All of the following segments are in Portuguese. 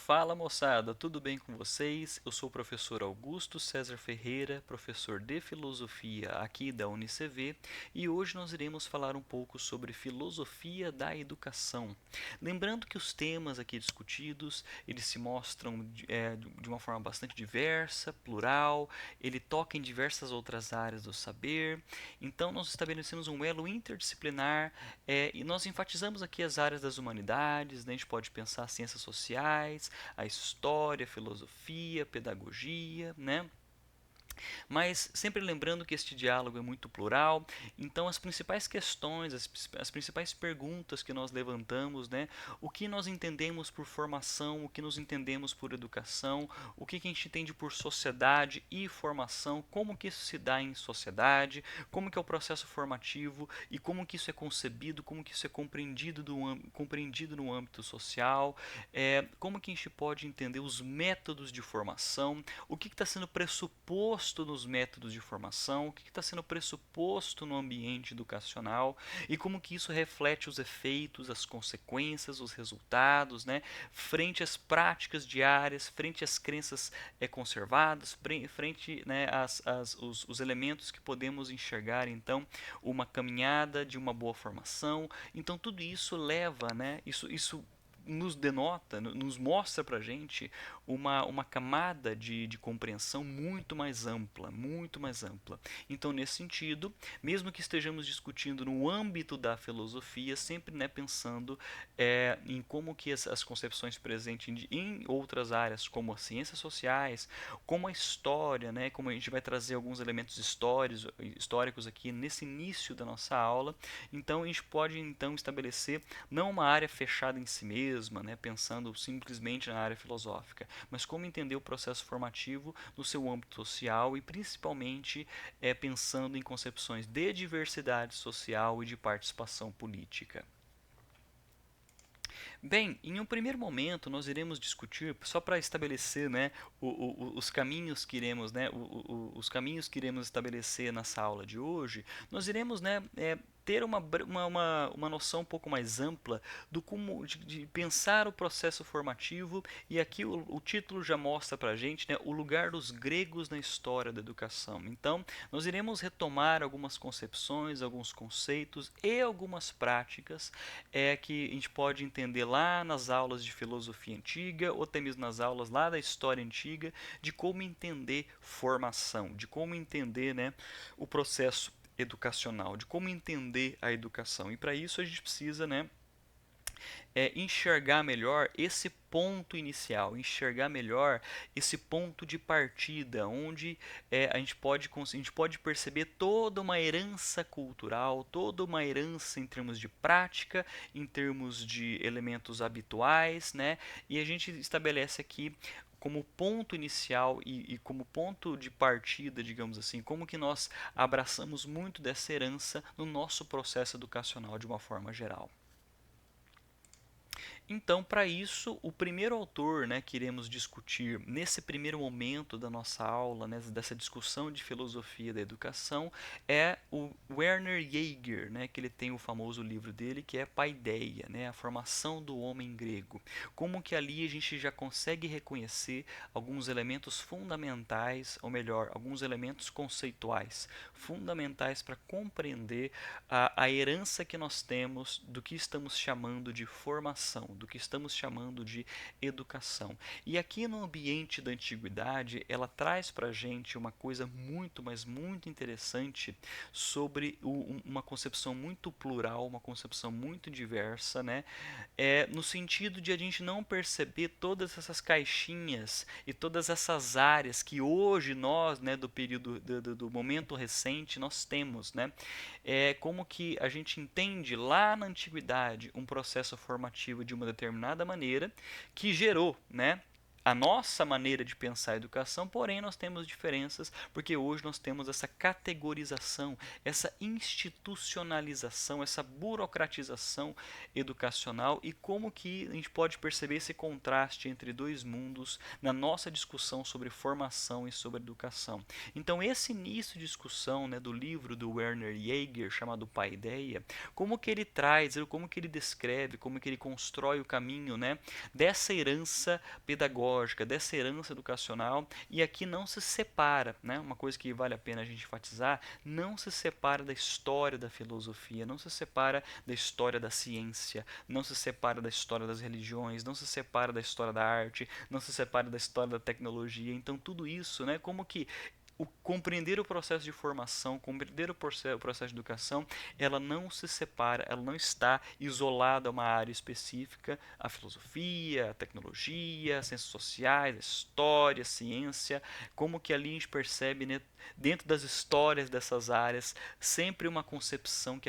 Fala moçada, tudo bem com vocês? Eu sou o professor Augusto César Ferreira, professor de filosofia aqui da UniCV, e hoje nós iremos falar um pouco sobre filosofia da educação. Lembrando que os temas aqui discutidos, eles se mostram de uma forma bastante diversa, plural, ele toca em diversas outras áreas do saber, então nós estabelecemos um elo interdisciplinar e nós enfatizamos aqui as áreas das humanidades, né? A gente pode pensar ciências sociais, a história, a filosofia, a pedagogia, né? Mas sempre lembrando que este diálogo é muito plural, então as principais questões, as principais perguntas que nós levantamos, né? O que nós entendemos por formação, o que nós entendemos por educação, o que a gente entende por sociedade e formação, como que isso se dá em sociedade, como que é o processo formativo e como que isso é concebido, como que isso é compreendido no âmbito social, como que a gente pode entender os métodos de formação, o que está sendo pressuposto nos métodos de formação, o que está sendo pressuposto no ambiente educacional e como que isso reflete os efeitos, as consequências, os resultados, né, frente às práticas diárias, frente às crenças conservadas, frente, né, os elementos que podemos enxergar, então, uma caminhada de uma boa formação. Então, tudo isso leva, né, isso nos denota, nos mostra para a gente uma camada de compreensão muito mais ampla, muito mais ampla. Então, nesse sentido, mesmo que estejamos discutindo no âmbito da filosofia, sempre, né, pensando em como que as concepções presentes em outras áreas, como as ciências sociais, como a história, né, como a gente vai trazer alguns elementos históricos aqui nesse início da nossa aula, então a gente pode então estabelecer não uma área fechada em si mesma, né, pensando simplesmente na área filosófica, mas como entender o processo formativo no seu âmbito social e principalmente pensando em concepções de diversidade social e de participação política. Bem, em um primeiro momento nós iremos discutir, só para estabelecer, né, os caminhos que iremos, né, os caminhos que iremos estabelecer nessa aula de hoje, nós iremos, né, ter uma noção um pouco mais ampla do como de pensar o processo formativo, e aqui o título já mostra para a gente, né, o lugar dos gregos na história da educação. Então, nós iremos retomar algumas concepções, alguns conceitos e algumas práticas que a gente pode entender lá nas aulas de filosofia antiga, ou até mesmo nas aulas lá da história antiga, de como entender formação, de como entender, né, o processo educacional, de como entender a educação. E para isso a gente precisa, né, enxergar melhor esse ponto inicial, enxergar melhor esse ponto de partida, onde a gente pode perceber toda uma herança cultural, toda uma herança em termos de prática, em termos de elementos habituais, né? E a gente estabelece aqui como ponto inicial e como ponto de partida, digamos assim, como que nós abraçamos muito dessa herança no nosso processo educacional de uma forma geral. Então, para isso, o primeiro autor, né, que iremos discutir nesse primeiro momento da nossa aula, né, dessa discussão de filosofia da educação, é o Werner Jaeger, né, que ele tem o famoso livro dele que é Paideia, né, a formação do homem grego. Como que ali a gente já consegue reconhecer alguns elementos fundamentais, ou melhor, alguns elementos conceituais fundamentais para compreender a herança que nós temos do que estamos chamando de formação, do que estamos chamando de educação. E aqui no ambiente da antiguidade, ela traz para a gente uma coisa muito, mas muito interessante sobre uma concepção muito plural, uma concepção muito diversa, né? No sentido de a gente não perceber todas essas caixinhas e todas essas áreas que hoje nós, né, do período do momento recente, nós temos, né? Como que a gente entende lá na antiguidade um processo formativo de uma determinada maneira que gerou, né, a nossa maneira de pensar a educação, porém nós temos diferenças, porque hoje nós temos essa categorização, essa institucionalização, essa burocratização educacional e como que a gente pode perceber esse contraste entre dois mundos na nossa discussão sobre formação e sobre educação. Então esse início de discussão, né, do livro do Werner Jaeger chamado Paideia, como que ele traz, como que ele descreve, como que ele constrói o caminho, né, dessa herança pedagógica, dessa herança educacional, e aqui não se separa, né, uma coisa que vale a pena a gente enfatizar, não se separa da história da filosofia, não se separa da história da ciência, não se separa da história das religiões, não se separa da história da arte, não se separa da história da tecnologia. Então tudo isso, né, como que compreender o processo de formação, compreender o processo de educação, ela não se separa, ela não está isolada a uma área específica, a filosofia, a tecnologia, as ciências sociais, a história, a ciência, como que ali a gente percebe, né, dentro das histórias dessas áreas, sempre uma concepção que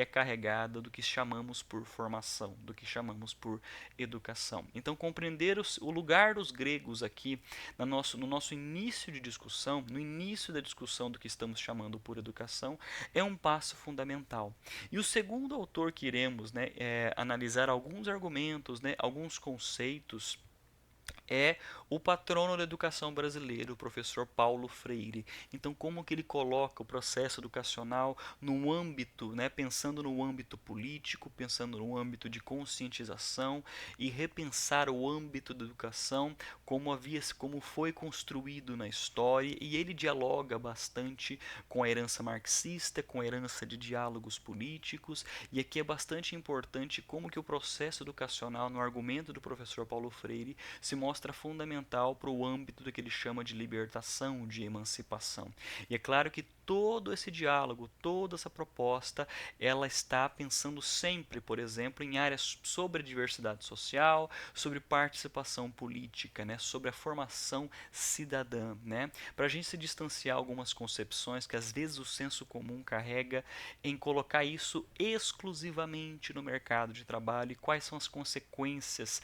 é carregada do que chamamos por formação, do que chamamos por educação. Então, compreender o lugar dos gregos aqui no nosso início de discussão, no início da discussão do que estamos chamando por educação, é um passo fundamental. E o segundo autor que iremos, né, analisar alguns argumentos, né, alguns conceitos, é o patrono da educação brasileira, o professor Paulo Freire. Então, como que ele coloca o processo educacional no âmbito, né, pensando no âmbito político, pensando no âmbito de conscientização e repensar o âmbito da educação como foi construído na história, e ele dialoga bastante com a herança marxista, com a herança de diálogos políticos, e aqui é bastante importante como que o processo educacional, no argumento do professor Paulo Freire, se mostra fundamental para o âmbito do que ele chama de libertação, de emancipação. E é claro que todo esse diálogo, toda essa proposta, ela está pensando sempre, por exemplo, em áreas sobre diversidade social, sobre participação política, né, sobre a formação cidadã, né, para a gente se distanciar algumas concepções que às vezes o senso comum carrega em colocar isso exclusivamente no mercado de trabalho e quais são as consequências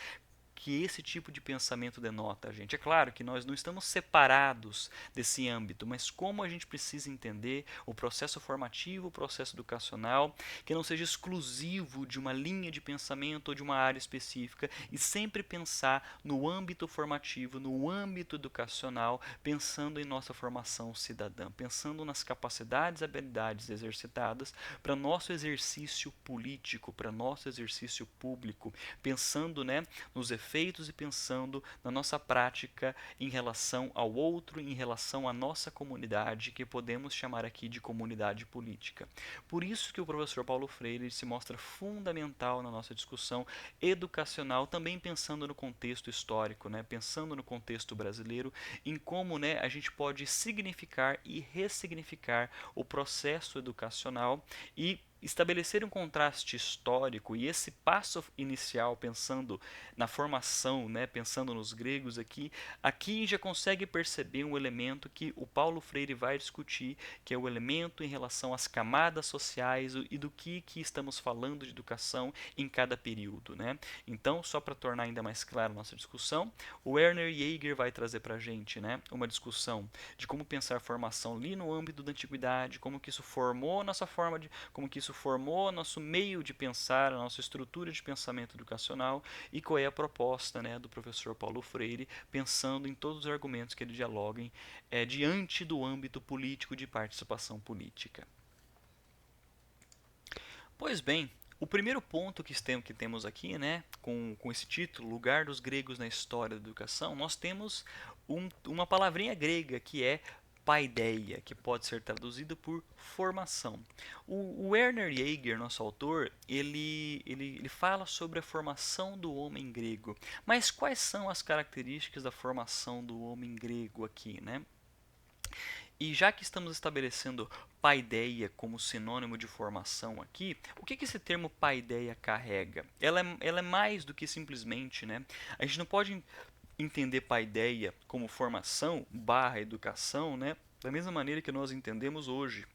que esse tipo de pensamento denota, gente. É claro que nós não estamos separados desse âmbito, mas como a gente precisa entender o processo formativo, o processo educacional, que não seja exclusivo de uma linha de pensamento ou de uma área específica, e sempre pensar no âmbito formativo, no âmbito educacional, pensando em nossa formação cidadã, pensando nas capacidades e habilidades exercitadas para nosso exercício político, para nosso exercício público, pensando, né, nos efeitos e pensando na nossa prática em relação ao outro, em relação à nossa comunidade, que podemos chamar aqui de comunidade política. Por isso que o professor Paulo Freire se mostra fundamental na nossa discussão educacional, também pensando no contexto histórico, né, pensando no contexto brasileiro, em como, né, a gente pode significar e ressignificar o processo educacional e estabelecer um contraste histórico, e esse passo inicial, pensando na formação, né, pensando nos gregos aqui já consegue perceber um elemento que o Paulo Freire vai discutir, que é o elemento em relação às camadas sociais e do que estamos falando de educação em cada período, né? Então, só para tornar ainda mais clara a nossa discussão, o Werner Jaeger vai trazer para a gente, né, uma discussão de como pensar formação ali no âmbito da antiguidade, como que isso formou a nossa forma de, como que isso formou nosso meio de pensar, a nossa estrutura de pensamento educacional, e qual é a proposta, né, do professor Paulo Freire, pensando em todos os argumentos que ele dialoguem diante do âmbito político de participação política. Pois bem, o primeiro ponto que temos aqui, né, com esse título, Lugar dos Gregos na História da Educação, nós temos uma palavrinha grega que é paideia, que pode ser traduzido por formação. O Werner Jaeger, nosso autor, ele fala sobre a formação do homem grego. Mas quais são as características da formação do homem grego aqui, né? E já que estamos estabelecendo paideia como sinônimo de formação aqui, o que esse termo paideia carrega? Ela é mais do que simplesmente, né? A gente não pode entender paideia como formação barra educação, né? Da mesma maneira que nós entendemos hoje.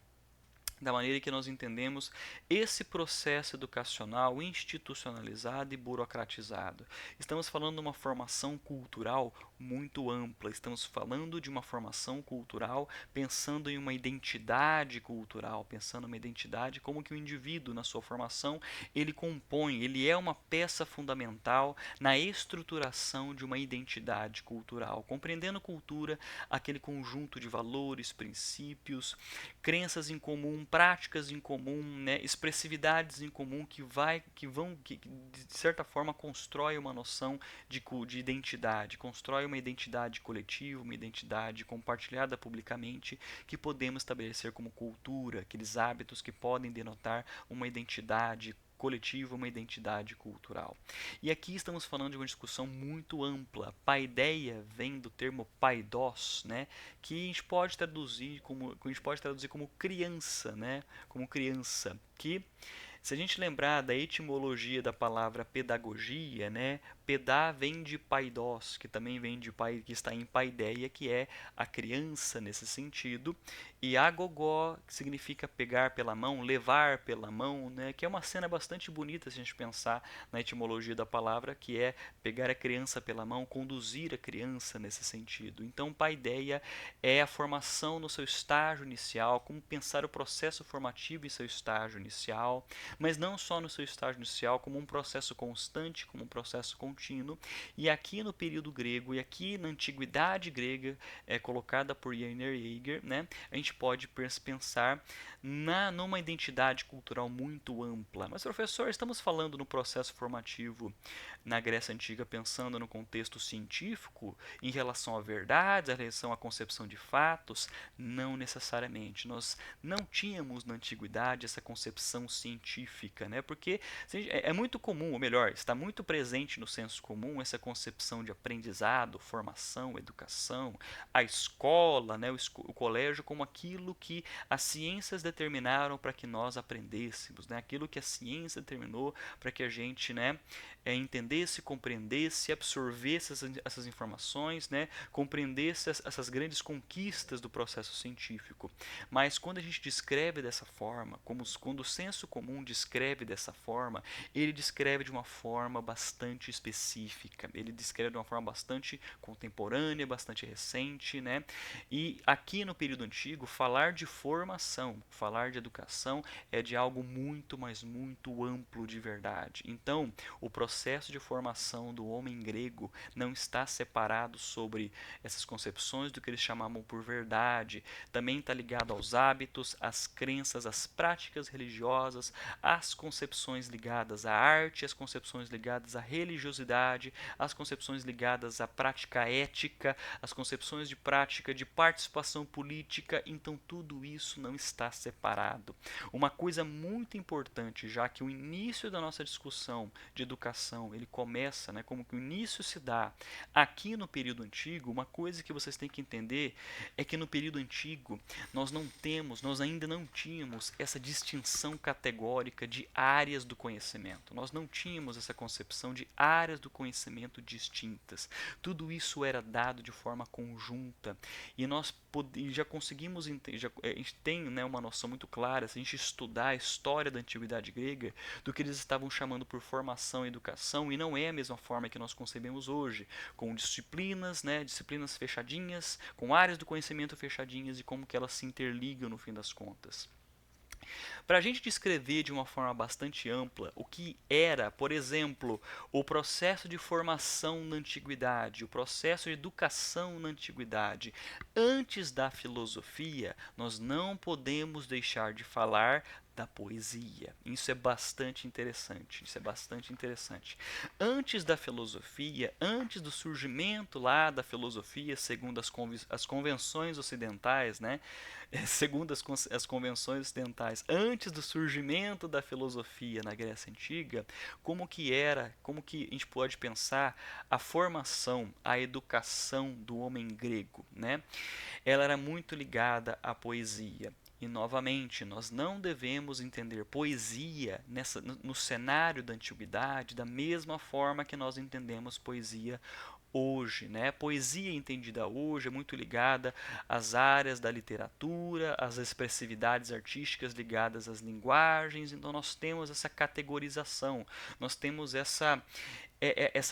da maneira que nós entendemos esse processo educacional institucionalizado e burocratizado. Estamos falando de uma formação cultural muito ampla, estamos falando de uma formação cultural pensando em uma identidade cultural, pensando em uma identidade como que o indivíduo na sua formação ele compõe, ele é uma peça fundamental na estruturação de uma identidade cultural, compreendendo cultura, aquele conjunto de valores, princípios, crenças em comum, práticas em comum, né, expressividades em comum que de certa forma constrói uma noção de identidade, constrói uma identidade coletiva, uma identidade compartilhada publicamente que podemos estabelecer como cultura, aqueles hábitos que podem denotar uma identidade coletiva, uma identidade cultural. E aqui estamos falando de uma discussão muito ampla. Paideia vem do termo paidos, né, que a gente pode traduzir como criança, né, como criança, que se a gente lembrar da etimologia da palavra pedagogia, né, pedá vem de paidos, que também vem de pai, que está em paideia, que é a criança nesse sentido, e agogó, que significa pegar pela mão, levar pela mão, né, que é uma cena bastante bonita se a gente pensar na etimologia da palavra, que é pegar a criança pela mão, conduzir a criança nesse sentido. Então, paideia é a formação no seu estágio inicial, como pensar o processo formativo em seu estágio inicial, mas não só no seu estágio inicial, como um processo constante, como um processo contínuo. E aqui no período grego e aqui na antiguidade grega, colocada por Werner Jaeger, né, a gente pode pensar numa identidade cultural muito ampla. Mas, professor, estamos falando no processo formativo na Grécia Antiga, pensando no contexto científico, em relação a verdades, em relação à concepção de fatos? Não necessariamente. Nós não tínhamos na antiguidade essa concepção científica, né? Porque é muito comum, ou melhor, está muito presente no senso comum essa concepção de aprendizado, formação, educação, a escola, né? O colégio como aquilo que as ciências determinaram para que nós aprendêssemos, né? Aquilo que a ciência determinou para que a gente, né, entendesse, compreendesse, absorvesse essas informações, né, compreendesse essas grandes conquistas do processo científico. Mas quando a gente descreve dessa forma, quando o senso comum descreve dessa forma, ele descreve de uma forma bastante específica, ele descreve de uma forma bastante contemporânea, bastante recente, né? E aqui no período antigo, falar de formação, falar de educação é de algo muito, mas muito amplo de verdade. Então, o processo de formação do homem grego não está separado sobre essas concepções do que eles chamavam por verdade. Também está ligado aos hábitos, às crenças, às práticas religiosas, às concepções ligadas à arte, às concepções ligadas à religiosidade, às concepções ligadas à prática ética, às concepções de prática de participação política. Então tudo isso não está separado. Uma coisa muito importante, já que o início da nossa discussão de educação, ele começa, né, como que o início se dá aqui no período antigo, uma coisa que vocês têm que entender é que no período antigo nós ainda não tínhamos essa distinção categórica de áreas do conhecimento. Nós não tínhamos essa concepção de áreas do conhecimento distintas. Tudo isso era dado de forma conjunta e nós já conseguimos a gente tem, né, uma noção muito clara, se a gente estudar a história da antiguidade grega, do que eles estavam chamando por formação e educação, e não é a mesma forma que nós concebemos hoje, com disciplinas, né, disciplinas fechadinhas, com áreas do conhecimento fechadinhas e como que elas se interligam no fim das contas. Para a gente descrever de uma forma bastante ampla o que era, por exemplo, o processo de formação na antiguidade, o processo de educação na antiguidade, antes da filosofia, nós não podemos deixar de falar da poesia. Isso é bastante interessante. Isso é bastante interessante. Antes da filosofia, antes do surgimento lá da filosofia, segundo as convenções ocidentais, né? Segundo as convenções ocidentais, antes do surgimento da filosofia na Grécia Antiga, como que a gente pode pensar a formação, a educação do homem grego, né? Ela era muito ligada à poesia. E novamente, nós não devemos entender poesia no cenário da antiguidade da mesma forma que nós entendemos poesia hoje, né? Poesia entendida hoje é muito ligada às áreas da literatura, às expressividades artísticas ligadas às linguagens. Então nós temos essa categorização, nós temos essa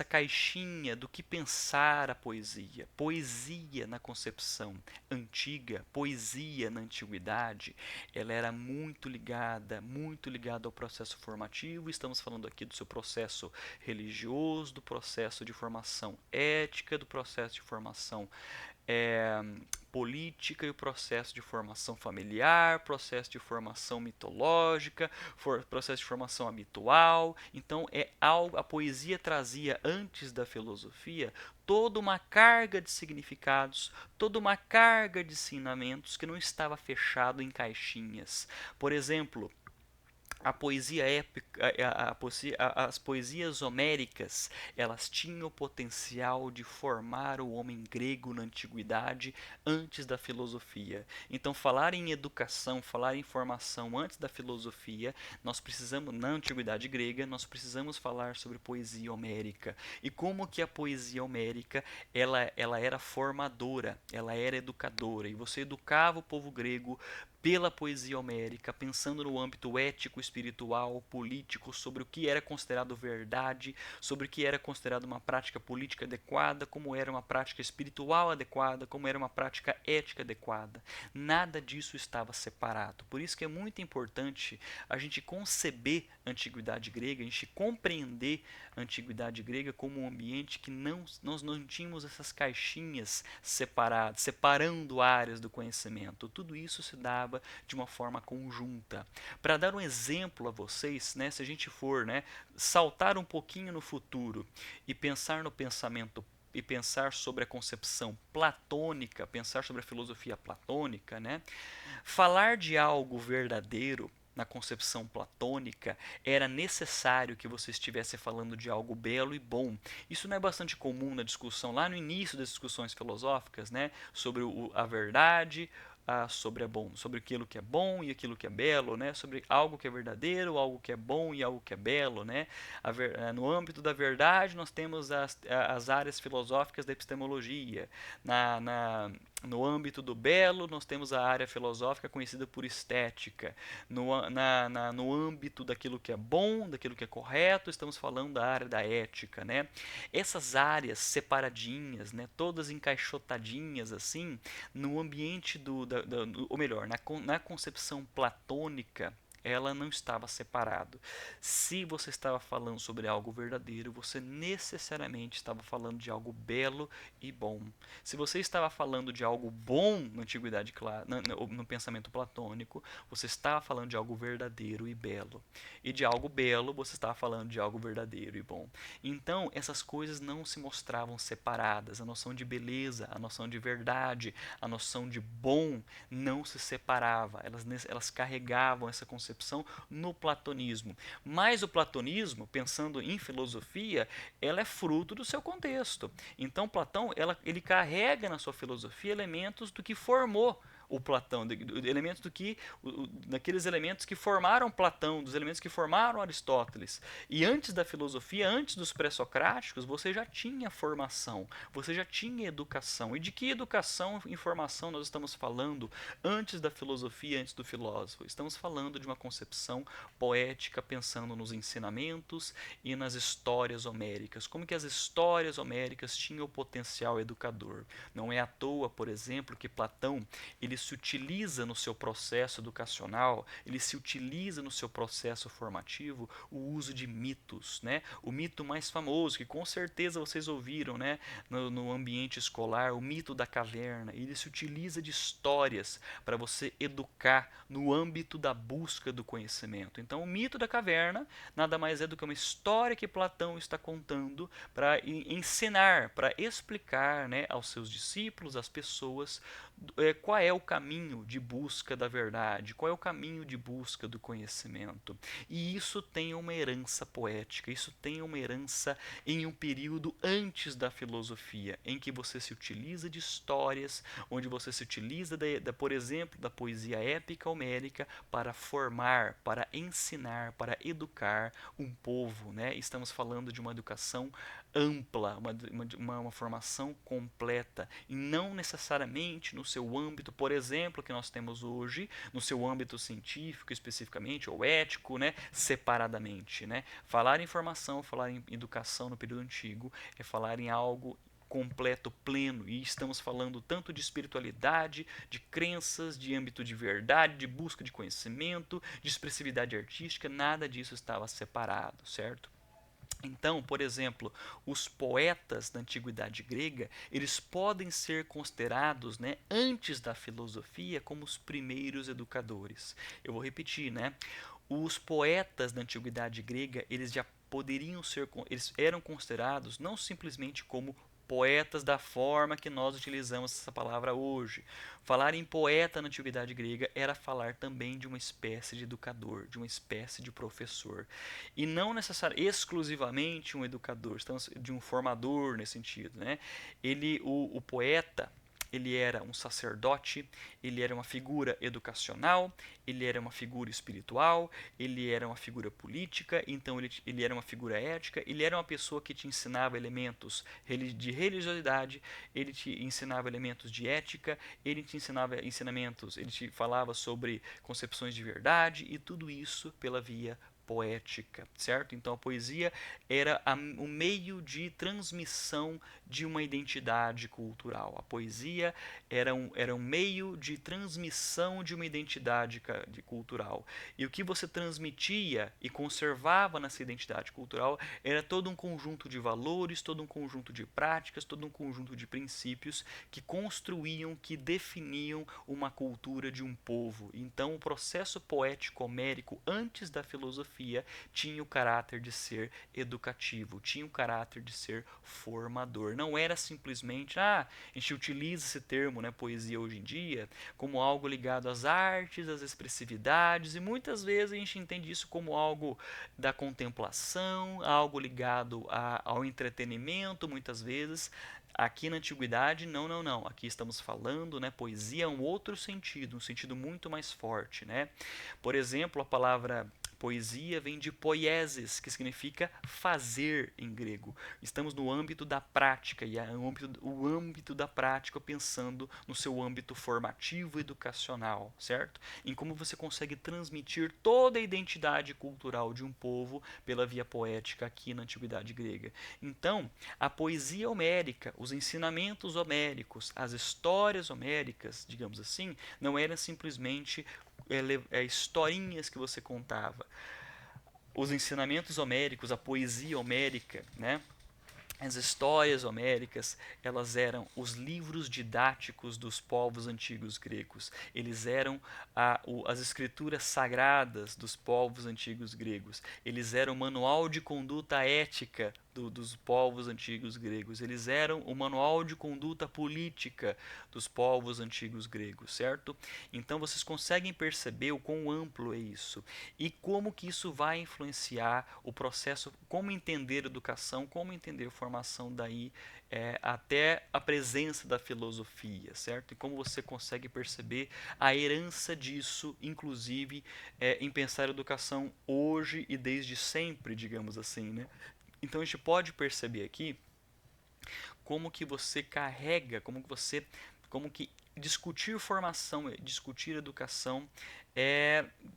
caixinha do que pensar a poesia. Poesia na concepção antiga, poesia na antiguidade, ela era muito ligada ao processo formativo. Estamos falando aqui do seu processo religioso, do processo de formação ética, do processo de formação é, política e o processo de formação familiar, processo de formação mitológica, processo de formação habitual. Então a poesia trazia antes da filosofia toda uma carga de significados, toda uma carga de ensinamentos que não estava fechado em caixinhas. Por exemplo, a poesia épica, as poesias homéricas, elas tinham o potencial de formar o homem grego na antiguidade antes da filosofia. Então, falar em educação, falar em formação antes da filosofia, nós precisamos, na antiguidade grega, nós precisamos falar sobre poesia homérica. E como que a poesia homérica, ela era formadora, ela era educadora, e você educava o povo grego pela poesia homérica, pensando no âmbito ético, espiritual, político, sobre o que era considerado verdade, sobre o que era considerado uma prática política adequada, como era uma prática espiritual adequada, como era uma prática ética adequada. Nada disso estava separado. Por isso que é muito importante a gente conceber a antiguidade grega, a gente compreender a antiguidade grega como um ambiente que nós não tínhamos essas caixinhas separadas, separando áreas do conhecimento. Tudo isso se dava de uma forma conjunta. Para dar um exemplo a vocês, né, se a gente for, né, saltar um pouquinho no futuro e pensar no pensamento e pensar sobre a concepção platônica, pensar sobre a filosofia platônica, né, falar de algo verdadeiro na concepção platônica, era necessário que você estivesse falando de algo belo e bom. Isso não é bastante comum na discussão, lá no início das discussões filosóficas, né, sobre a verdade, sobre aquilo que é bom e aquilo que é belo, né, sobre algo que é verdadeiro, algo que é bom e algo que é belo. Né. No âmbito da verdade, nós temos as áreas filosóficas da epistemologia. No âmbito do belo, nós temos a área filosófica conhecida por estética. No âmbito daquilo que é bom, daquilo que é correto, estamos falando da área da ética. Né? Essas áreas separadinhas, né, todas encaixotadinhas assim, no ambiente ou melhor, na concepção platônica, ela não estava separado. Se você estava falando sobre algo verdadeiro, você necessariamente estava falando de algo belo e bom. Se você estava falando de algo bom na antiguidade, no pensamento platônico, você estava falando de algo verdadeiro e belo. E de algo belo, você estava falando de algo verdadeiro e bom. Então, essas coisas não se mostravam separadas. A noção de beleza, a noção de verdade, a noção de bom não se separava. Elas carregavam essa concepção no platonismo. Mas o platonismo, pensando em filosofia, ela é fruto do seu contexto. Então Platão, ele carrega na sua filosofia elementos do que formou o Platão, elementos daqueles elementos que formaram Platão, dos elementos que formaram Aristóteles. E antes da filosofia, antes dos pré-socráticos, você já tinha formação, você já tinha educação. E de que educação e formação nós estamos falando antes da filosofia, antes do filósofo? Estamos falando de uma concepção poética, pensando nos ensinamentos e nas histórias homéricas. Como que as histórias homéricas tinham o potencial educador. Não é à toa, por exemplo, que Platão ele se utiliza no seu processo educacional, ele se utiliza no seu processo formativo o uso de mitos. Né? O mito mais famoso, que com certeza vocês ouviram, né, no ambiente escolar, o mito da caverna. Ele se utiliza de histórias para você educar no âmbito da busca do conhecimento. Então, o mito da caverna nada mais é do que uma história que Platão está contando para ensinar, para explicar, né, aos seus discípulos, às pessoas, qual é o caminho de busca da verdade, qual é o caminho de busca do conhecimento. E isso tem uma herança poética, isso tem uma herança em um período antes da filosofia, em que você se utiliza de histórias, onde você se utiliza, por exemplo, da poesia épica homérica para formar, para ensinar, para educar um povo, né? Estamos falando de uma educação ampla, uma formação completa, e não necessariamente no seu âmbito, por exemplo, que nós temos hoje, no seu âmbito científico especificamente, ou ético, né, separadamente. Né? Falar em formação, falar em educação no período antigo, é falar em algo completo, pleno, e estamos falando tanto de espiritualidade, de crenças, de âmbito de verdade, de busca de conhecimento, de expressividade artística, nada disso estava separado, certo? Então, por exemplo, os poetas da antiguidade grega, eles podem ser considerados, né, antes da filosofia, como os primeiros educadores. Eu vou repetir, né? Os poetas da antiguidade grega, eles já poderiam ser, eles eram considerados não simplesmente como poetas da forma que nós utilizamos essa palavra hoje. Falar em poeta na antiguidade grega era falar também de uma espécie de educador, de uma espécie de professor. E não necessariamente exclusivamente um educador, estamos de um formador nesse sentido, né? O poeta, ele era um sacerdote, ele era uma figura educacional, ele era uma figura espiritual, ele era uma figura política, então ele era uma figura ética, ele era uma pessoa que te ensinava elementos de religiosidade, ele te ensinava elementos de ética, ele te ensinava ensinamentos, ele te falava sobre concepções de verdade, e tudo isso pela via poética, certo? Então a poesia era o meio de transmissão de uma identidade cultural. A poesia era um meio de transmissão de uma identidade cultural. E o que você transmitia e conservava nessa identidade cultural era todo um conjunto de valores, todo um conjunto de práticas, todo um conjunto de princípios que construíam, que definiam uma cultura de um povo. Então o processo poético homérico antes da filosofia tinha o caráter de ser educativo, tinha o caráter de ser formador. Não era simplesmente, a gente utiliza esse termo, né, poesia hoje em dia, como algo ligado às artes, às expressividades, e muitas vezes a gente entende isso como algo da contemplação, algo ligado ao entretenimento, muitas vezes. Aqui na antiguidade, não, não, não. Aqui estamos falando, né, poesia é um outro sentido, um sentido muito mais forte, né? Por exemplo, a palavra poesia vem de poieses, que significa fazer em grego. Estamos no âmbito da prática, e é o âmbito da prática pensando no seu âmbito formativo educacional, certo? Em como você consegue transmitir toda a identidade cultural de um povo pela via poética aqui na antiguidade grega. Então, a poesia homérica, os ensinamentos homéricos, as histórias homéricas, digamos assim, não eram simplesmente historinhas que você contava. Os ensinamentos homéricos, a poesia homérica, né? As histórias homéricas, elas eram os livros didáticos dos povos antigos gregos. Eles eram as escrituras sagradas dos povos antigos gregos. Eles eram o manual de conduta ética dos povos antigos gregos. Eles eram o manual de conduta política dos povos antigos gregos, certo? Então vocês conseguem perceber o quão amplo é isso e como que isso vai influenciar o processo, como entender educação, como entender formação daí até a presença da filosofia, certo? E como você consegue perceber a herança disso, inclusive em pensar a educação hoje e desde sempre, digamos assim, né? Então a gente pode perceber aqui como que você carrega, como que discutir formação, discutir educação,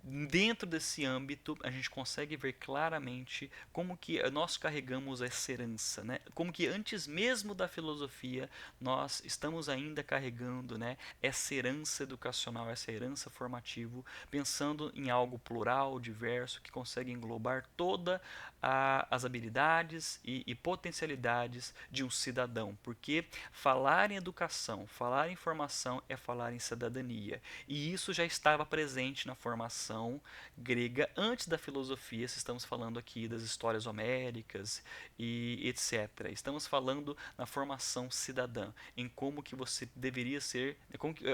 dentro desse âmbito a gente consegue ver claramente como que nós carregamos essa herança, né? Como que antes mesmo da filosofia nós estamos ainda carregando, né, essa herança educacional, essa herança formativa, pensando em algo plural, diverso, que consegue englobar todas as habilidades e potencialidades de um cidadão, porque falar em educação, falar em formação educação é falar em cidadania. E isso já estava presente na formação grega antes da filosofia, se estamos falando aqui das histórias homéricas e etc. Estamos falando na formação cidadã, em como que você deveria ser,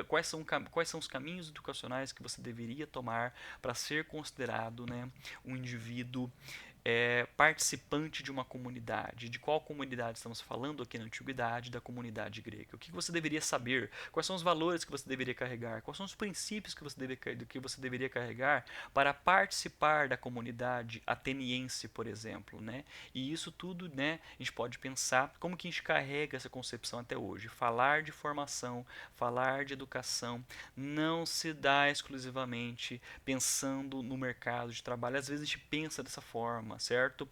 quais são os caminhos educacionais que você deveria tomar para ser considerado, né, um indivíduo participante de uma comunidade. De qual comunidade estamos falando aqui na antiguidade? Da comunidade grega. O que você deveria saber? Quais são os valores que você deveria carregar? Quais são os princípios que você deveria carregar para participar da comunidade ateniense, por exemplo, né? E isso tudo, né, a gente pode pensar como que a gente carrega essa concepção até hoje. Falar de formação, falar de educação não se dá exclusivamente pensando no mercado de trabalho. Às vezes a gente pensa dessa forma, certo?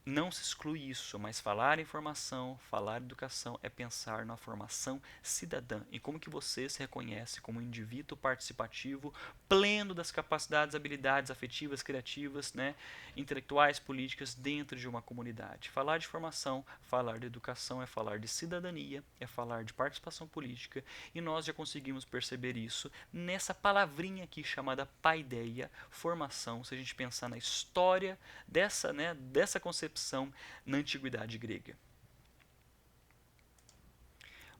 Não se exclui isso, mas falar em formação, falar em educação é pensar na formação cidadã e como que você se reconhece como um indivíduo participativo, pleno das capacidades, habilidades afetivas, criativas, né, intelectuais, políticas dentro de uma comunidade. Falar de formação, falar de educação é falar de cidadania, é falar de participação política e nós já conseguimos perceber isso nessa palavrinha aqui chamada paideia, formação, se a gente pensar na história dessa concepção na antiguidade grega.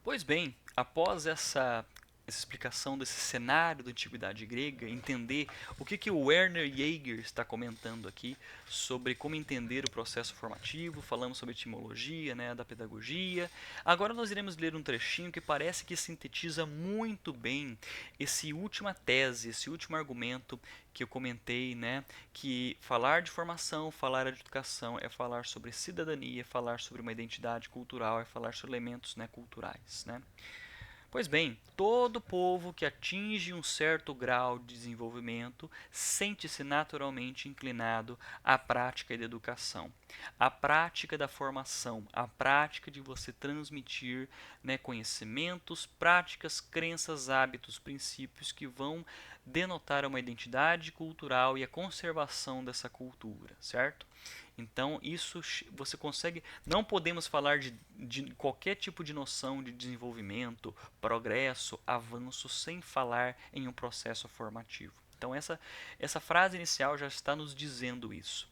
Pois bem, após essa explicação desse cenário da antiguidade grega, entender o que o Werner Jaeger está comentando aqui sobre como entender o processo formativo, falamos sobre etimologia, né, da pedagogia. Agora nós iremos ler um trechinho que parece que sintetiza muito bem esse última tese, esse último argumento que eu comentei, né, que falar de formação, falar de educação é falar sobre cidadania, é falar sobre uma identidade cultural, é falar sobre elementos, né, culturais, né? Pois bem, todo povo que atinge um certo grau de desenvolvimento sente-se naturalmente inclinado à prática da educação, à prática da formação, à prática de você transmitir, né, conhecimentos, práticas, crenças, hábitos, princípios que vão denotar uma identidade cultural e a conservação dessa cultura, certo? Então, isso você consegue. Não podemos falar de qualquer tipo de noção de desenvolvimento, progresso, avanço, sem falar em um processo formativo. Então, essa frase inicial já está nos dizendo isso.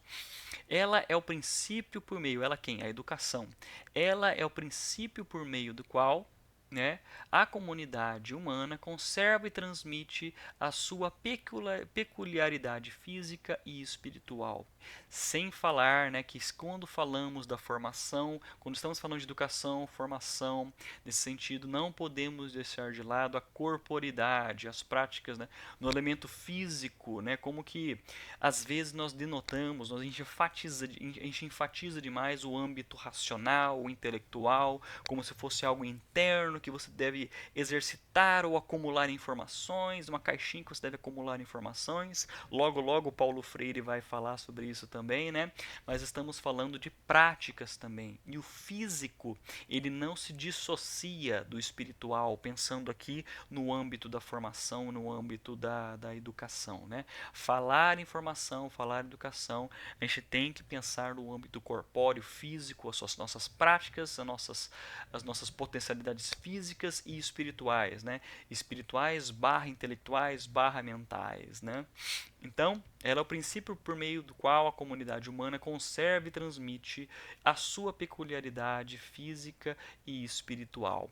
Ela é o princípio por meio, ela quem? A educação. Ela é o princípio por meio do qual, né, a comunidade humana conserva e transmite a sua peculiaridade física e espiritual. Sem falar, né, que quando falamos da formação, quando estamos falando de educação, formação, nesse sentido, não podemos deixar de lado a corporidade, as práticas, né, no elemento físico, né, como que às vezes nós denotamos, a gente enfatiza demais o âmbito racional, o intelectual, como se fosse algo interno que você deve exercitar ou acumular informações, uma caixinha que você deve acumular informações. Logo, logo Paulo Freire vai falar sobre isso também, né? Mas estamos falando de práticas também. E o físico, ele não se dissocia do espiritual, pensando aqui no âmbito da formação, no âmbito da educação, né? Falar informação, falar educação, a gente tem que pensar no âmbito corpóreo, físico, as nossas práticas, as nossas potencialidades físicas e espirituais, né? Espirituais barra intelectuais barra mentais, né? Então, ela é o princípio por meio do qual a comunidade humana conserva e transmite a sua peculiaridade física e espiritual.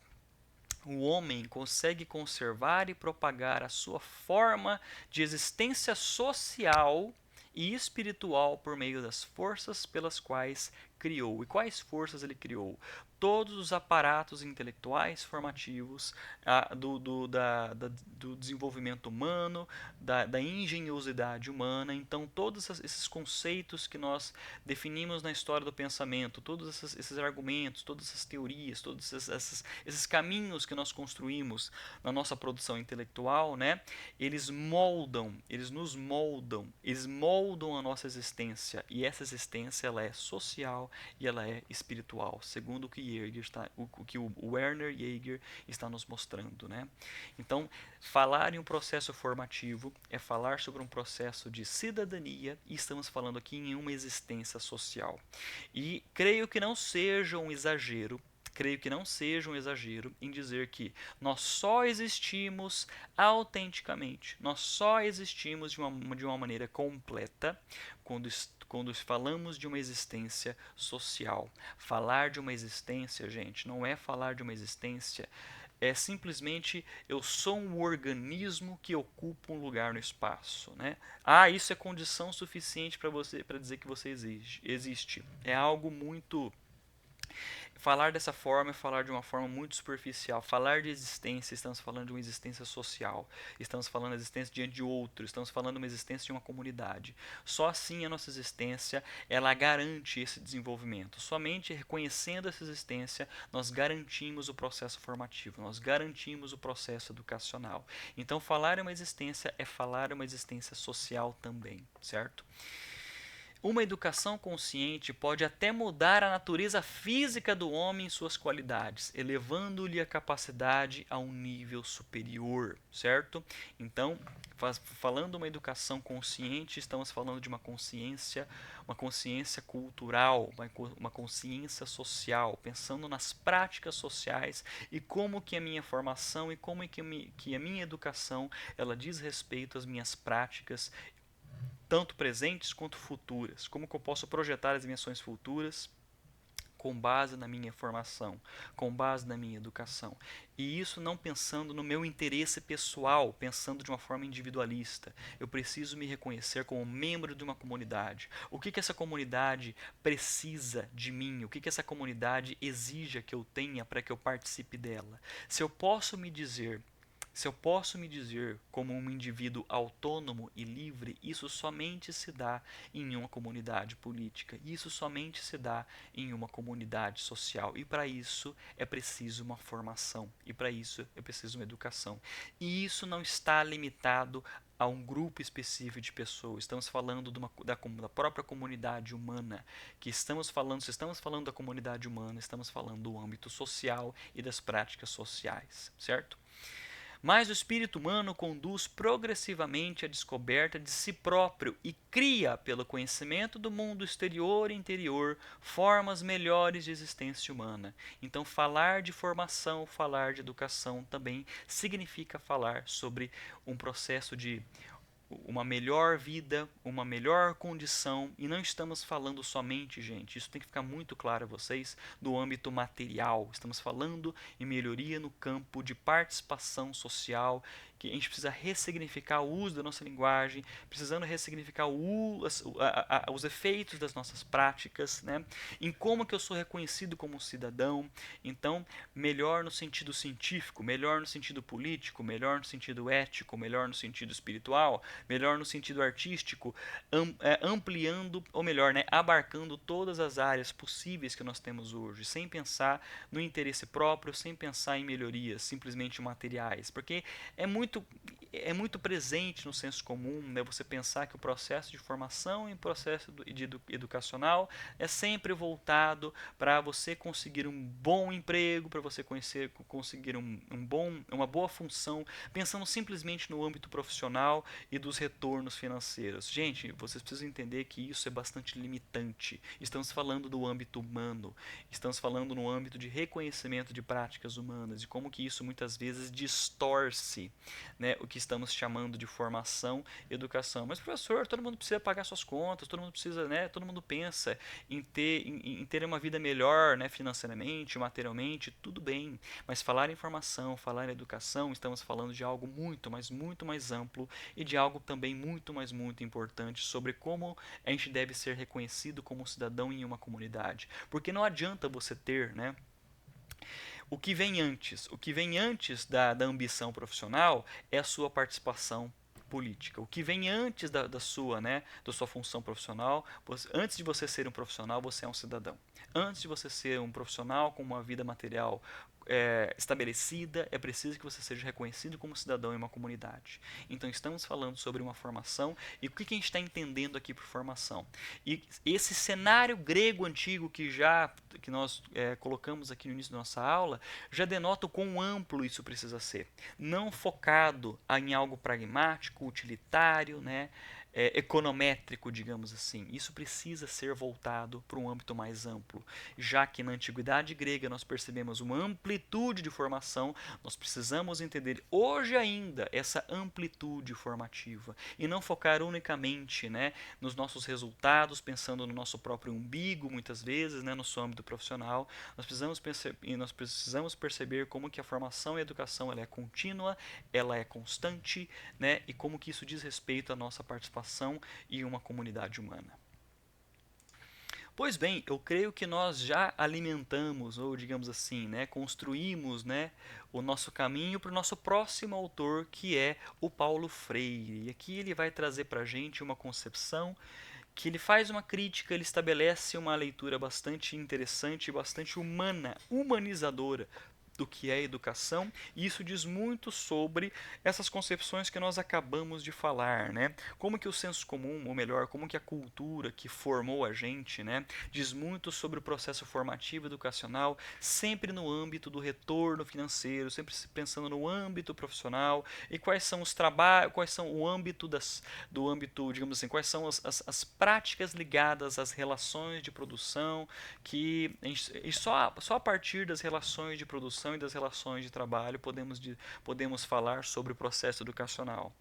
O homem consegue conservar e propagar a sua forma de existência social e espiritual por meio das forças pelas quais criou. E quais forças ele criou? Todos os aparatos intelectuais formativos do desenvolvimento humano, da engenhosidade humana. Então, todos esses conceitos que nós definimos na história do pensamento, todos esses argumentos, todas essas teorias, todos esses caminhos que nós construímos na nossa produção intelectual, né, eles nos moldam, eles moldam a nossa existência. E essa existência ela é social e ela é espiritual, segundo o que o Werner Jaeger está nos mostrando, né? Então, falar em um processo formativo é falar sobre um processo de cidadania e estamos falando aqui em uma existência social. E creio que não seja um exagero creio que não seja um exagero em dizer que nós só existimos autenticamente, nós só existimos de uma maneira completa quando falamos de uma existência social. Falar de uma existência, gente, não é falar de uma existência, é simplesmente eu sou um organismo que ocupa um lugar no espaço, né? Ah, isso é condição suficiente para dizer que você existe. É algo muito. Falar dessa forma é falar de uma forma muito superficial. Falar de existência, estamos falando de uma existência social. Estamos falando de existência diante de outro. Estamos falando de uma existência de uma comunidade. Só assim a nossa existência, ela garante esse desenvolvimento. Somente reconhecendo essa existência, nós garantimos o processo formativo. Nós garantimos o processo educacional. Então, falar em uma existência é falar em uma existência social também, certo? Uma educação consciente pode até mudar a natureza física do homem em suas qualidades, elevando-lhe a capacidade a um nível superior, certo? Então, falando uma educação consciente, estamos falando de uma consciência cultural, uma consciência social, pensando nas práticas sociais e como que a minha formação e como que a minha educação ela diz respeito às minhas práticas tanto presentes quanto futuras. Como que eu posso projetar as minhas ações futuras com base na minha formação, com base na minha educação. E isso não pensando no meu interesse pessoal, pensando de uma forma individualista. Eu preciso me reconhecer como membro de uma comunidade. O que essa comunidade precisa de mim? O que essa comunidade exige que eu tenha para que eu participe dela? Se eu posso me dizer como um indivíduo autônomo e livre, isso somente se dá em uma comunidade política, isso somente se dá em uma comunidade social. E para isso é preciso uma formação, e para isso é preciso uma educação. E isso não está limitado a um grupo específico de pessoas. Estamos falando da própria comunidade humana. Se estamos falando da comunidade humana, estamos falando do âmbito social e das práticas sociais, certo? Mas o espírito humano conduz progressivamente à descoberta de si próprio e cria, pelo conhecimento do mundo exterior e interior, formas melhores de existência humana. Então, falar de formação, falar de educação também significa falar sobre um processo de uma melhor vida, uma melhor condição, e não estamos falando somente, gente, isso tem que ficar muito claro a vocês, do âmbito material. Estamos falando em melhoria no campo de participação social, que a gente precisa ressignificar o uso da nossa linguagem, precisando ressignificar os efeitos das nossas práticas, né? Em como que eu sou reconhecido como um cidadão. Então, melhor no sentido científico, melhor no sentido político, melhor no sentido ético, melhor no sentido espiritual, melhor no sentido artístico, ampliando, ou melhor, né, abarcando todas as áreas possíveis que nós temos hoje, sem pensar no interesse próprio, sem pensar em melhorias simplesmente materiais, porque é muito presente no senso comum, né, você pensar que o processo de formação e o processo educacional é sempre voltado para você conseguir um bom emprego, para você conseguir uma boa função, pensando simplesmente no âmbito profissional e dos retornos financeiros. Gente, vocês precisam entender que isso é bastante limitante. Estamos falando do âmbito humano, estamos falando no âmbito de reconhecimento de práticas humanas e como que isso muitas vezes distorce, né, o que estamos chamando de formação e educação. Mas, professor, todo mundo precisa pagar suas contas, todo mundo precisa, né, todo mundo pensa em ter uma vida melhor, né, financeiramente, materialmente, tudo bem. Mas falar em formação, falar em educação, estamos falando de algo muito mais amplo e de algo também muito importante sobre como a gente deve ser reconhecido como cidadão em uma comunidade. Porque não adianta você ter, né, o que vem antes. O que vem antes da ambição profissional é a sua participação política. O que vem antes da sua função profissional, antes de você ser um profissional, você é um cidadão. Antes de você ser um profissional com uma vida material estabelecida, é preciso que você seja reconhecido como cidadão em uma comunidade. Então estamos falando sobre uma formação e o que a gente está entendendo aqui por formação. E esse cenário grego antigo que nós colocamos aqui no início da nossa aula já denota o quão amplo isso precisa ser. Não focado em algo pragmático, utilitário, né? econométrico, digamos assim. Isso precisa ser voltado para um âmbito mais amplo, já que na antiguidade grega nós percebemos uma amplitude de formação, nós precisamos entender hoje ainda essa amplitude formativa e não focar unicamente, né, nos nossos resultados, pensando no nosso próprio umbigo, muitas vezes, né, no seu âmbito profissional. Nós precisamos perceber como que a formação e a educação ela é contínua, ela é constante, né, e como que isso diz respeito à nossa participação em uma comunidade humana. Pois bem, eu creio que nós já alimentamos, ou digamos assim, né, construímos, né, o nosso caminho para o nosso próximo autor, que é o Paulo Freire. E aqui ele vai trazer para a gente uma concepção que ele faz uma crítica, ele estabelece uma leitura bastante interessante, bastante humana, humanizadora do que é educação, e isso diz muito sobre essas concepções que nós acabamos de falar, né? Como que o senso comum, ou melhor, como que a cultura que formou a gente, né, diz muito sobre o processo formativo educacional, sempre no âmbito do retorno financeiro, sempre pensando no âmbito profissional e quais são os trabalhos, quais são o âmbito do âmbito, digamos assim, quais são as práticas ligadas às relações de produção e só a partir das relações de produção e das relações de trabalho podemos falar sobre o processo educacional.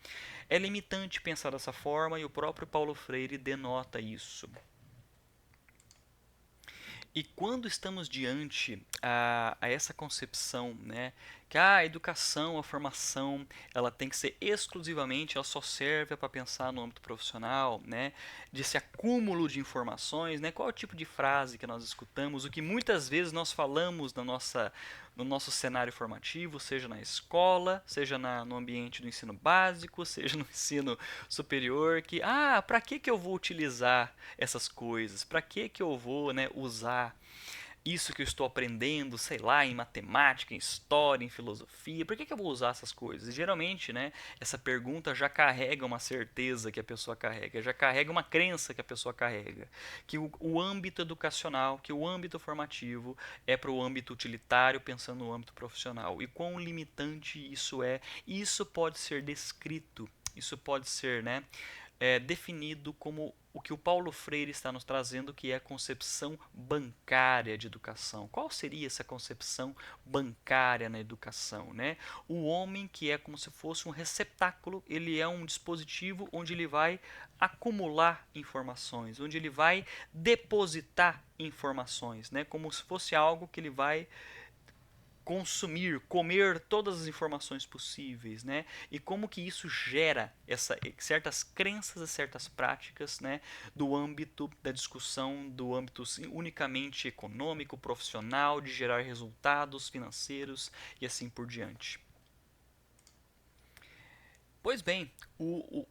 É limitante pensar dessa forma e o próprio Paulo Freire denota isso. E quando estamos diante a essa concepção, né, que a educação, a formação, ela tem que ser exclusivamente, ela só serve para pensar no âmbito profissional, né, desse acúmulo de informações, né, qual é o tipo de frase que nós escutamos, o que muitas vezes nós falamos no nosso cenário formativo, seja na escola, seja no ambiente do ensino básico, seja no ensino superior, que, para que eu vou utilizar essas coisas? Para que eu vou, né, usar isso que eu estou aprendendo, sei lá, em matemática, em história, em filosofia, por que eu vou usar essas coisas? E geralmente, né, essa pergunta já carrega uma certeza que a pessoa carrega, já carrega uma crença que a pessoa carrega, que o âmbito educacional, que o âmbito formativo é para o âmbito utilitário, pensando no âmbito profissional. E quão limitante isso é, isso pode ser descrito, isso pode ser, né, definido como o que o Paulo Freire está nos trazendo, que é a concepção bancária de educação. Qual seria essa concepção bancária na educação, né? O homem que é como se fosse um receptáculo, ele é um dispositivo onde ele vai acumular informações, onde ele vai depositar informações, né? Como se fosse algo que ele vai consumir, comer todas as informações possíveis, né? E como que isso gera certas crenças e certas práticas, né, do âmbito da discussão, do âmbito unicamente econômico, profissional, de gerar resultados financeiros e assim por diante. Pois bem, o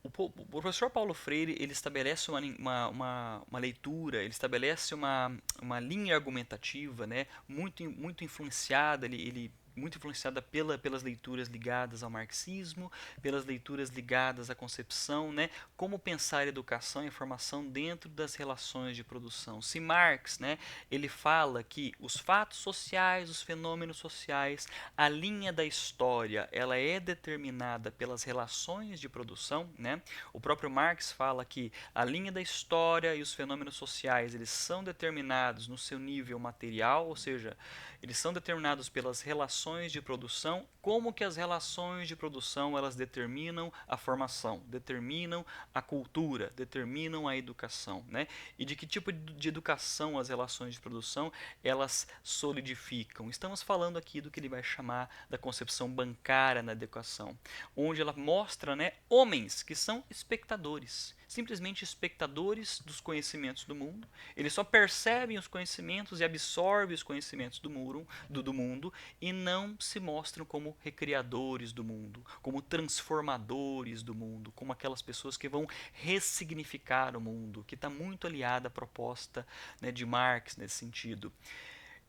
professor Paulo Freire ele estabelece uma leitura, ele estabelece uma linha argumentativa, né, muito influenciada, muito influenciada pelas leituras ligadas ao marxismo, pelas leituras ligadas à concepção, né, como pensar educação e formação dentro das relações de produção. Se Marx, né, ele fala que os fatos sociais, os fenômenos sociais, a linha da história, ela é determinada pelas relações de produção, né? O próprio Marx fala que a linha da história e os fenômenos sociais, eles são determinados no seu nível material, ou seja, eles são determinados pelas relações de produção, como que as relações de produção elas determinam a formação, determinam a cultura, determinam a educação, né? E de que tipo de educação as relações de produção elas solidificam. Estamos falando aqui do que ele vai chamar da concepção bancária na educação, onde ela mostra, né, homens que são espectadores, simplesmente espectadores dos conhecimentos do mundo. Eles só percebem os conhecimentos e absorvem os conhecimentos do mundo e não se mostram como recriadores do mundo, como transformadores do mundo, como aquelas pessoas que vão ressignificar o mundo, que está muito aliada à proposta, né, de Marx nesse sentido.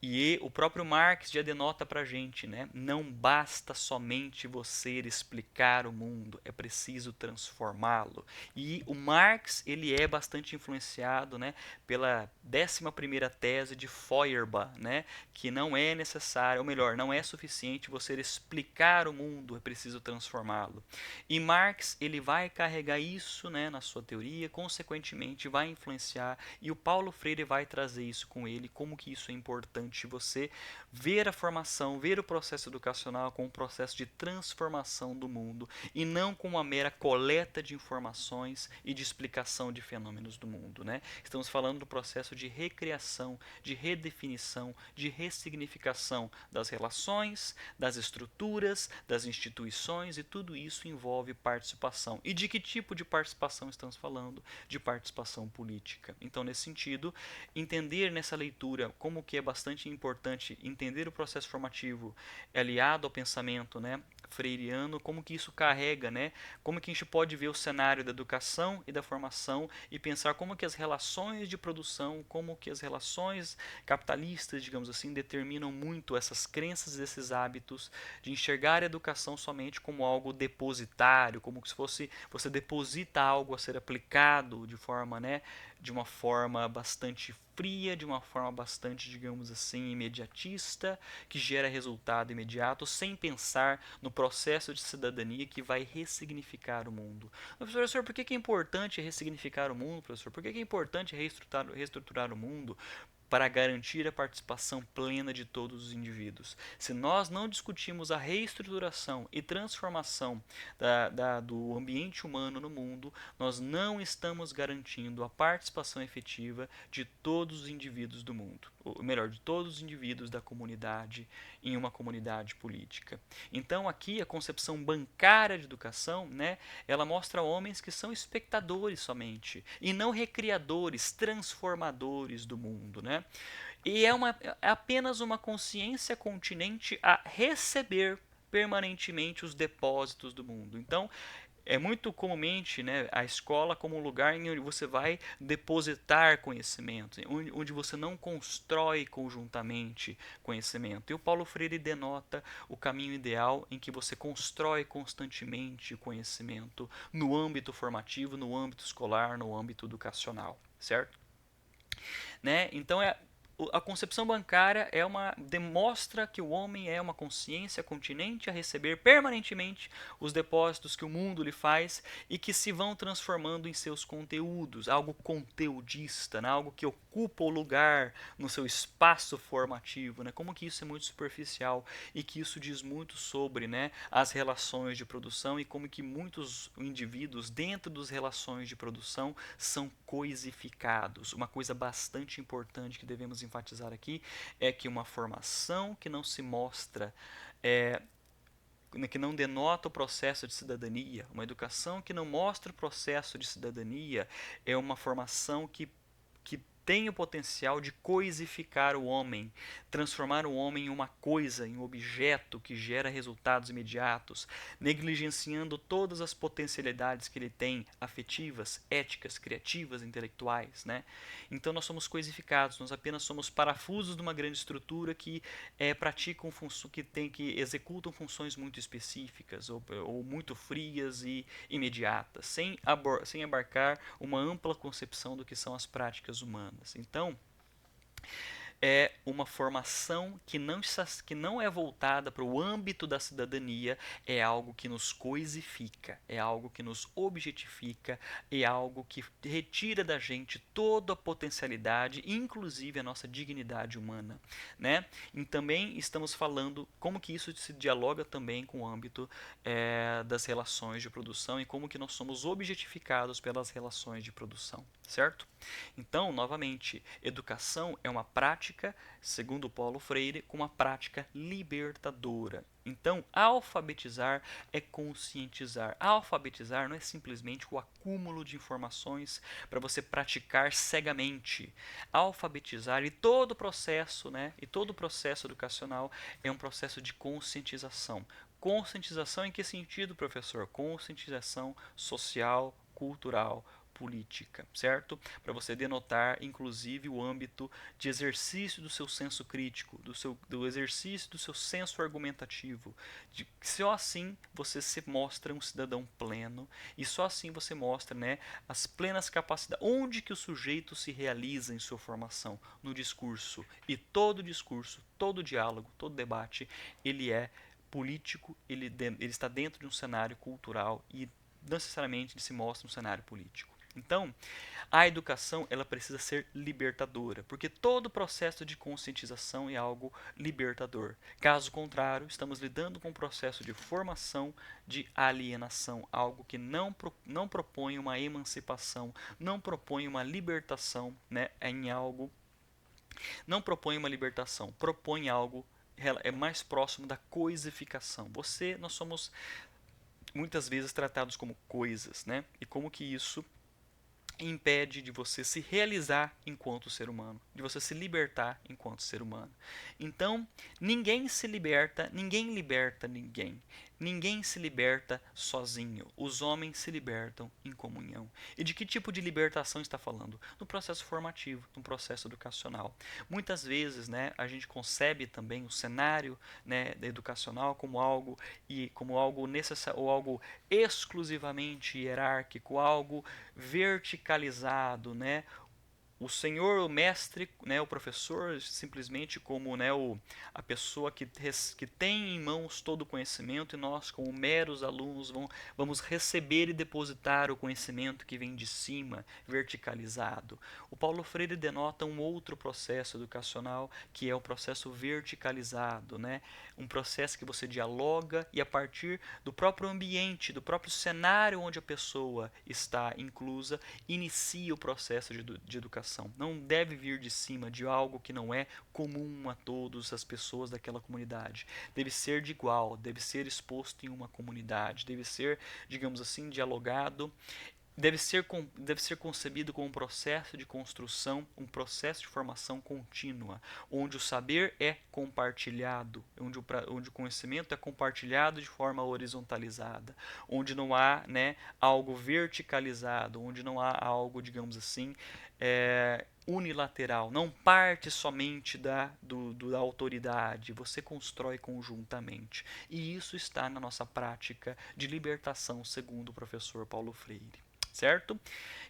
E o próprio Marx já denota para a gente, né? Não basta somente você explicar o mundo, é preciso transformá-lo. E o Marx ele é bastante influenciado, né, pela 11ª tese de Feuerbach, né, que não é necessário, ou melhor, não é suficiente você explicar o mundo, é preciso transformá-lo. E Marx ele vai carregar isso, né, na sua teoria, consequentemente vai influenciar, e o Paulo Freire vai trazer isso com ele, como que isso é importante você ver a formação, ver o processo educacional como um processo de transformação do mundo e não como uma mera coleta de informações e de explicação de fenômenos do mundo, né? Estamos falando do processo de recriação, de redefinição, de ressignificação das relações, das estruturas, das instituições, e tudo isso envolve participação. E de que tipo de participação estamos falando? De participação política. Então, nesse sentido, entender nessa leitura como que é bastante importante entender o processo formativo aliado ao pensamento, né, freiriano, como que isso carrega, né, como que a gente pode ver o cenário da educação e da formação e pensar como que as relações de produção, como que as relações capitalistas, digamos assim, determinam muito essas crenças e esses hábitos de enxergar a educação somente como algo depositário, como se fosse você deposita algo a ser aplicado de forma, né, de uma forma bastante fria, de uma forma bastante, digamos assim, imediatista, que gera resultado imediato, sem pensar no processo de cidadania que vai ressignificar o mundo. Mas, professor, por que é importante ressignificar o mundo, professor? Por que é importante reestruturar o mundo? Para garantir a participação plena de todos os indivíduos. Se nós não discutimos a reestruturação e transformação do ambiente humano no mundo, nós não estamos garantindo a participação efetiva de todos os indivíduos do mundo, ou melhor, de todos os indivíduos da comunidade em uma comunidade política. Então aqui a concepção bancária de educação, né, ela mostra homens que são espectadores somente e não recriadores, transformadores do mundo, né? E é apenas uma consciência continente a receber permanentemente os depósitos do mundo. Então, é muito comumente, né, a escola como um lugar em onde você vai depositar conhecimento, onde você não constrói conjuntamente conhecimento. E o Paulo Freire denota o caminho ideal em que você constrói constantemente conhecimento no âmbito formativo, no âmbito escolar, no âmbito educacional, certo? Né? Então a concepção bancária demonstra que o homem é uma consciência continente a receber permanentemente os depósitos que o mundo lhe faz e que se vão transformando em seus conteúdos, algo conteudista, né? Algo que ocupa o lugar no seu espaço formativo, né? Como que isso é muito superficial e que isso diz muito sobre, né, as relações de produção e como que muitos indivíduos dentro das relações de produção são coisificados. Uma coisa bastante importante que devemos enfatizar aqui é que uma formação que não se mostra, que não denota o processo de cidadania, uma educação que não mostra o processo de cidadania, é uma formação que tem o potencial de coisificar o homem, transformar o homem em uma coisa, em um objeto que gera resultados imediatos, negligenciando todas as potencialidades que ele tem, afetivas, éticas, criativas, intelectuais, né? Então nós somos coisificados, nós apenas somos parafusos de uma grande estrutura que praticam que executam funções muito específicas ou muito frias e imediatas, sem abarcar uma ampla concepção do que são as práticas humanas. Então, é uma formação que não é voltada para o âmbito da cidadania, é algo que nos coisifica, é algo que nos objetifica, é algo que retira da gente toda a potencialidade, inclusive a nossa dignidade humana, né? E também estamos falando como que isso se dialoga também com o âmbito das relações de produção e como que nós somos objetificados pelas relações de produção, certo? Então, novamente, educação é uma prática, segundo Paulo Freire, uma prática libertadora. Então, alfabetizar é conscientizar. Alfabetizar não é simplesmente o acúmulo de informações para você praticar cegamente. Alfabetizar e todo o processo, né, e todo o processo educacional é um processo de conscientização. Conscientização em que sentido, professor? Conscientização social, cultural, política, certo? Para você denotar, inclusive, o âmbito de exercício do seu senso crítico, do exercício do seu senso argumentativo. Só assim você se mostra um cidadão pleno e só assim você mostra, né, as plenas capacidades. Onde que o sujeito se realiza em sua formação? No discurso. E todo discurso, todo diálogo, todo debate, ele é político, ele está dentro de um cenário cultural e necessariamente ele se mostra um cenário político. Então, a educação ela precisa ser libertadora, porque todo processo de conscientização é algo libertador. Caso contrário, estamos lidando com um processo de formação de alienação, algo que não propõe uma emancipação, não propõe uma libertação, né, em algo, não propõe uma libertação, propõe algo é mais próximo da coisificação. Nós somos muitas vezes tratados como coisas, né? E como que isso impede de você se realizar enquanto ser humano, de você se libertar enquanto ser humano. Então, ninguém se liberta, ninguém liberta ninguém. Ninguém se liberta sozinho. Os homens se libertam em comunhão. E de que tipo de libertação está falando? No processo formativo, no processo educacional. Muitas vezes, né, a gente concebe também o cenário, né, educacional como algo necessário ou algo exclusivamente hierárquico, algo verticalizado, né? O senhor, o mestre, né, o professor, simplesmente como, né, a pessoa que tem em mãos todo o conhecimento e nós, como meros alunos, vamos receber e depositar o conhecimento que vem de cima, verticalizado. O Paulo Freire denota um outro processo educacional, que é o processo verticalizado, né? Um processo que você dialoga e a partir do próprio ambiente, do próprio cenário onde a pessoa está inclusa, inicia o processo de educação. Não deve vir de cima de algo que não é comum a todas as pessoas daquela comunidade. Deve ser de igual, deve ser exposto em uma comunidade, deve ser, digamos assim, dialogado, deve ser concebido como um processo de construção, um processo de formação contínua, onde o saber é compartilhado, onde o conhecimento é compartilhado de forma horizontalizada, onde não há, né, algo verticalizado, onde não há algo, digamos assim, unilateral, não parte somente da autoridade, você constrói conjuntamente. E isso está na nossa prática de libertação, segundo o professor Paulo Freire. Certo?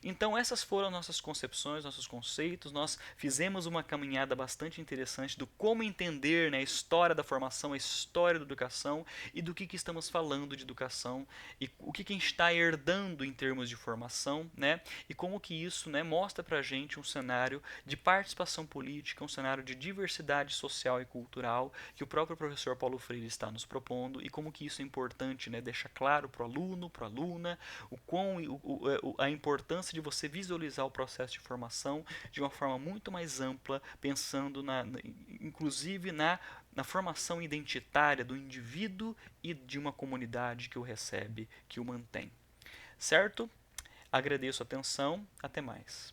Então essas foram nossas concepções, nossos conceitos. Nós fizemos uma caminhada bastante interessante do como entender, né, a história da formação, a história da educação e do que estamos falando de educação e o que a gente está herdando em termos de formação, né, e como que isso, né, mostra para a gente um cenário de participação política, um cenário de diversidade social e cultural que o próprio professor Paulo Freire está nos propondo e como que isso é importante, né, deixar claro para o aluno, para a aluna, a importância de você visualizar o processo de formação de uma forma muito mais ampla, pensando inclusive na formação identitária do indivíduo e de uma comunidade que o recebe, que o mantém. Certo? Agradeço a atenção. Até mais.